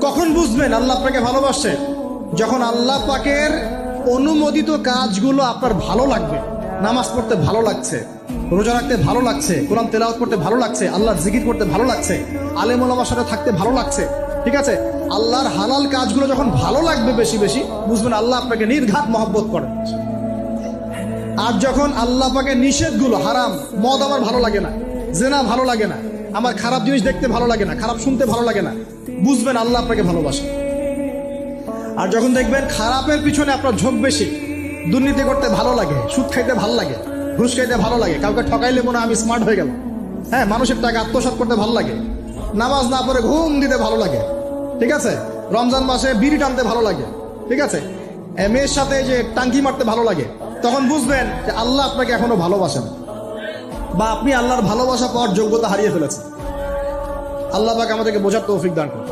কখন বুঝবেন আল্লাহ আপনাকে ভালোবাসে? যখন আল্লাহ পাকের অনুমোদিত কাজগুলো আপনার ভালো লাগবে। নামাজ পড়তে ভালো লাগছে, রোজা রাখতে ভালো লাগছে, কোরআন তেলাওয়াত করতে ভালো লাগছে, আল্লাহর জিকির করতে ভালো লাগছে, আলেম ওলামার সাথে থাকতে ভালো লাগছে। ঠিক আছে, আল্লাহর হালাল কাজগুলো যখন ভালো লাগবে বেশি বেশি, বুঝবেন আল্লাহ আপনাকে নির্ঘাত মহব্বত করেন। আর যখন আল্লাহ পাকের নিষেধগুলো, হারাম, মদ আমার ভালো লাগে না, জেনা ভালো লাগে না, আমার খারাপ জিনিস দেখতে ভালো লাগে না, খারাপ শুনতে ভালো লাগে না, বুঝবেন আল্লাহ আপনাকে ভালোবাসে। আর যখন দেখবেন খারাপের পিছনে আপনার ঝোঁক বেশি, দুর্নীতি করতে ভালো লাগে, সুদ খাইতে ভালো লাগে, ঘুষ খাইতে ভালো লাগে, কাউকে ঠকাইলে মনে হয় আমি স্মার্ট হয়ে গেল, হ্যাঁ, মানুষের টাকা আত্মসাৎ করতে ভালো লাগে, নামাজ না পড়ে ঘুম দিতে ভালো লাগে, ঠিক আছে, রমজান মাসে বিড়ি টানতে ভালো লাগে, ঠিক আছে, মেয়ের সাথে যে টাঙ্কি মারতে ভালো লাগে, তখন বুঝবেন যে আল্লাহ আপনাকে এখনো ভালোবাসেন, বা আপনি আল্লাহর ভালোবাসা পাওয়ার যোগ্যতা হারিয়ে ফেলেছেন। আল্লাহ পাক আমাদেরকে বোঝার তৌফিক দান করুন।